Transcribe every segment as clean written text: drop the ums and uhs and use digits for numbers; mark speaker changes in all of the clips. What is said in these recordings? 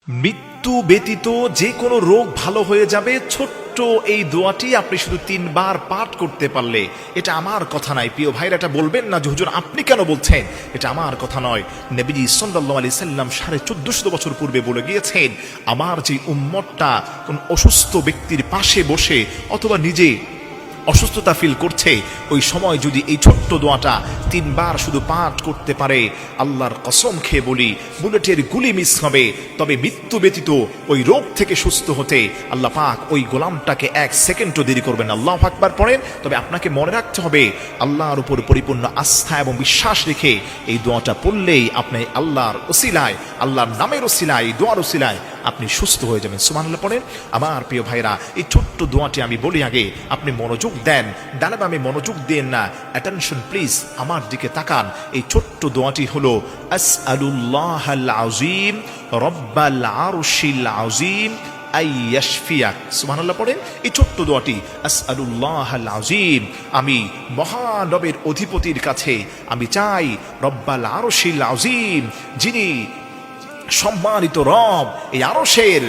Speaker 1: মৃত্যু ব্যতীত যে কোনো রোগ ভালো হয়ে যাবে, ছোট্ট এই দোয়াটি আপনি শুধু 3 বার পাঠ করতে পারলে, এটা আমার কথা নয় প্রিয় ভাইরা, এটা বলবেন না যে হুজুর আপনি কেন বলছেন, এটা আমার কথা নয়। নবীজি সাল্লাল্লাহু আলাইহি সাল্লাম 1450 বছর পূর্বে বলে গিয়েছেন, আমার যে উম্মতটা কোন অসুস্থ ব্যক্তির পাশে বসে অথবা নিজে অসুস্থতা ফিল করছে, ওই সময় যদি এই ছোট্ট দোয়াটা 3 বার শুধু পাঠ করতে পারে, আল্লাহর কসম খেয়ে বলি বুলেটের গুলি মিস হবে, তবে মৃত্যু ব্যতীত ওই রোগ থেকে সুস্থ হতে আল্লাহ পাক ওই গোলামটাকে 1 সেকেন্ডও দেরি করবেন না। আল্লাহু আকবার পড়েন। তবে আপনাকে মনে রাখতে হবে, আল্লাহর উপর পরিপূর্ণ আস্থা এবং বিশ্বাস রেখে এই দোয়াটা পড়লেই আপনি আল্লাহর ওসিলায়, আল্লাহর নামের ওসিলায়, দোয়ার ওসিলায় আপনি সুস্থ হয়ে যাবেন। সুবহানাল্লাহ পড়েন। আমার প্রিয় ভাইরা, এই ছোট্ট দোয়াটি আমি বলি আগে আপনি মনোযোগ দেন, ডানে বামে মনোযোগ দেন না, অ্যাটেনশন প্লিজ, আমার দিকে তাকান। এই ছোট্ট দোয়াটি হলো আসআলুল্লাহাল আযীম রব্বাল আরশিল আযীম আইয়াশফিয়াক। সুবহানাল্লাহ পড়েন। এই ছোট্ট দোয়াটি আসআলুল্লাহাল আযীম, আমি মহানবের অধিপতির কাছে আমি চাই, রব্বাল আরশিল আযীম, যিনি সম্মানিত রব, এই আরশের,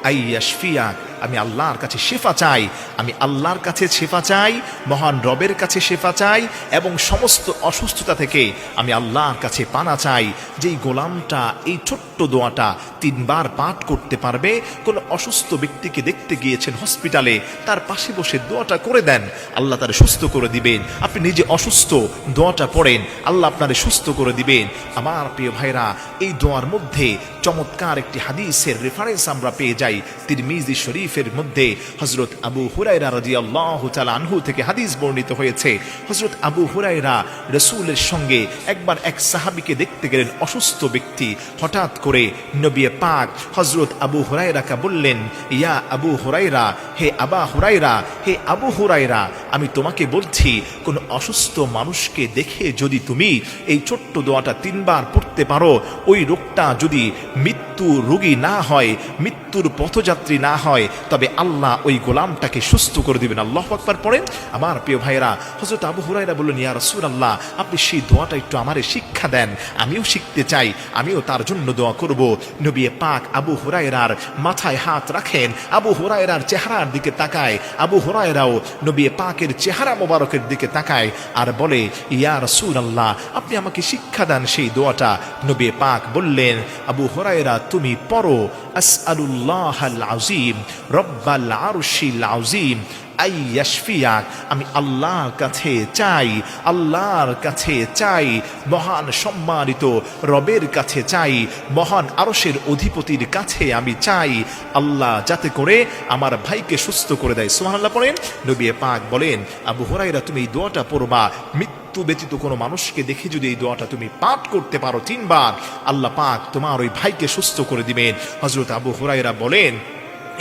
Speaker 1: আইয়াশফিয়াক, আমি আল্লাহর কাছে শেফা চাই, আমি আল্লাহর কাছে শেফা চাই, মহান রবের কাছে শেফা চাই, এবং সমস্ত অসুস্থতা থেকে আমি আল্লাহর কাছে পানা চাই। যেই গোলামটা এই ছোট্ট দোয়াটা 3 বার পাঠ করতে পারবে, কোন অসুস্থ ব্যক্তিকে দেখতে গিয়েছেন হসপিটালে, তার পাশে বসে দোয়াটা করে দেন, আল্লাহ তারে সুস্থ করে দিবেন। আপনি নিজে অসুস্থ, দোয়াটা পড়েন, আল্লাহ আপনারে সুস্থ করে দিবেন। আমার প্রিয় ভাইরা, এই দোয়ার মধ্যে চমৎকার একটি হাদিসের রেফারেন্স আমরা পেয়ে যাই। তিরমিজি শরীফের মধ্যে হযরত আবু হুরায়রা রাদিয়াল্লাহু তাআলা আনহু থেকে হাদিস বর্ণিত হয়েছে। হযরত আবু হুরায়রা রাসূলের সঙ্গে একবার এক সাহাবীকে দেখতে গেলেন, অসুস্থ ব্যক্তি। হঠাৎ করে নবী পাক হযরত আবু হুরায়রাকে বললেন, ইয়া আবু হুরায়রা, হে আবা হুরায়রা, হে আবু হুরায়রা, আমি তোমাকে বলছি, কোন অসুস্থ মানুষকে দেখে যদি তুমি এই ছোট্ট দোয়াটা 3 বার পড়তে পারো, ওই রোগটা যদি মৃত্যু রোগী না হয়, মৃত্যুর পথযাত্রী না হয়, তবে আল্লাহ ওই গোলামটাকে সুস্থ করে দিবেন। আল্লাহু আকবার পড়েন। আমার প্রিয় ভাইরা, হযরত আবু হুরায়রা বললেন, ইয়া রাসূলুল্লাহ, আপনি সেই দোয়াটা একটু আমারে শিক্ষা দেন, আমিও শিখতে চাই, আমিও তার জন্য দোয়া করব। নবী পাক আবু হুরায়রার মাথায় হাত রাখেন, আবু হুরায়রার চেহারার দিকে তাকায়, আবু হুরায়রাও নবী পাকের চেহারা মোবারকের দিকে তাকায় আর বলে, ইয়া রাসূলুল্লাহ, আপনি আমাকে শিক্ষা দেন সেই দোয়াটা। নবী পাক বললেন, আবু হুরায়রা, তুমি পড়ো, আসআলুল্লাহাল আযীম রব্বাল আরশিল আযীম আইয়াশফিয়াক, আমি আল্লাহর কাছে চাই, আল্লাহর কাছে চাই, মহান সম্মানিত রবের কাছে চাই, মহান আরশের অধিপতির কাছে আমি চাই, আল্লাহ যাতে করে আমার ভাইকে সুস্থ করে দেয়। সুবহানাল্লাহ পড়েন। নবী পাক বলেন, আবু হুরায়রা, তুমি এই দোয়াটা পড়বা, মৃত্যু ব্যতীত কোনো মানুষকে দেখে যদি এই দোয়াটা তুমি পাঠ করতে পারো 3 বার, আল্লাহ পাক তোমার ওই ভাইকে সুস্থ করে দিবেন। হযরত আবু হুরায়রা বলেন,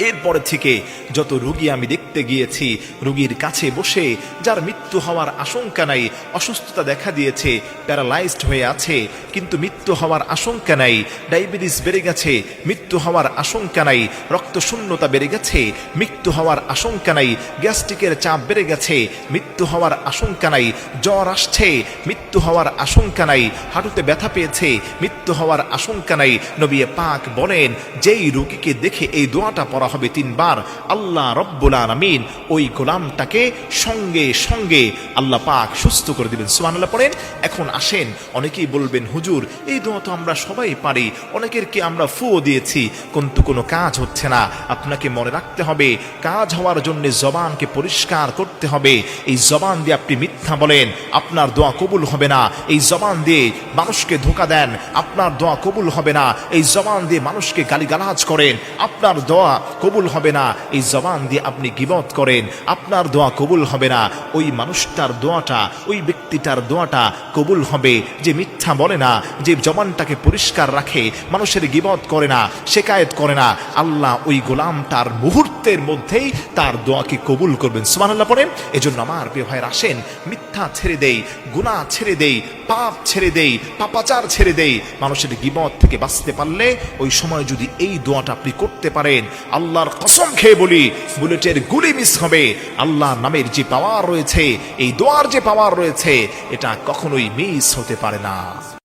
Speaker 1: এরপরে থেকে যত রোগী আমি দেখতে গিয়েছি, রোগীর কাছে বসে যার মৃত্যু হওয়ার আশঙ্কা নাই, অসুস্থতা দেখা দিয়েছে, প্যারালাইজড হয়ে আছে কিন্তু মৃত্যু হওয়ার আশঙ্কা নাই, ডায়াবেটিস বেড়ে গেছে, মৃত্যু হওয়ার আশঙ্কা নাই, রক্তশূন্যতা বেড়ে গেছে, মৃত্যু হওয়ার আশঙ্কা নাই, গ্যাস্ট্রিকের চাপ বেড়ে গেছে, মৃত্যু হওয়ার আশঙ্কা নাই, জ্বর আসছে, মৃত্যু হওয়ার আশঙ্কা নাই, হাঁটুতে ব্যথা পেয়েছে, মৃত্যু হওয়ার আশঙ্কা নাই। নবী পাক বলেন, যেই রোগীকে দেখে এই দোয়াটা পড়া হবে 3 বার, আল্লাহ রব্বুল আলামিন ওই গোলামটাকে সঙ্গে সঙ্গে আল্লাহ পাক সুস্থ করে দিবেন। সুবহানাল্লাহ পড়েন। এখন আসেন, অনেকেই বলবেন, হুজুর এই দোয়া তো আমরা সবাই পারি, অনেকেরকে আমরা ফুও দিয়েছি, কিন্তু কোনো কাজ হচ্ছে না। আপনাকে মনে রাখতে হবে, কাজ হওয়ার জন্য জবানকে পরিষ্কার করতে হবে। এই জবান দিয়ে আপনি মিথ্যা বলেন, আপনার দোয়া কবুল হবে না। এই জবান দিয়ে মানুষকে ধোঁকা দেন, আপনার দোয়া কবুল হবে না। এই জবান দিয়ে মানুষকে গালিগালাজ করেন, আপনার দোয়া কবুল হবে না। এই জবান দিয়ে আপনি গীবত করেন, আপনার দোয়া কবুল হবে না। ওই মানুষটার দোয়াটা, ওই ব্যক্তিটার দোয়াটা কবুল হবে যে মিথ্যা বলে না, যে জবানটাকে পরিষ্কার রাখে, মানুষের গীবত করে না, শেকায়েত করে না। আল্লাহ ওই গোলামটার মুহূর্তের মধ্যেই তার দোয়াকে কবুল করবেন। সুবহানাল্লাহ পড়েন। এজন্য আমার প্রিয় ভাইরা, আসেন মিথ্যা ছেড়ে দেই, গুনাহ ছেড়ে দেই, পাপ ছেড়ে দেই, পাপাচার ছেড়ে দেই। মানুষের গীবত থেকে বাঁচতে পারলে ওই সময় যদি এই দোয়াটা আপনি করতে পারেন, আল্লাহর কসম খেয়ে বলি বুলেটের গুলি মিস হবে। আল্লাহর নামের যে পাওয়ার রয়েছে, এই দোয়ার যে পাওয়ার রয়েছে, এটা কখনোই মিস হতে পারে না।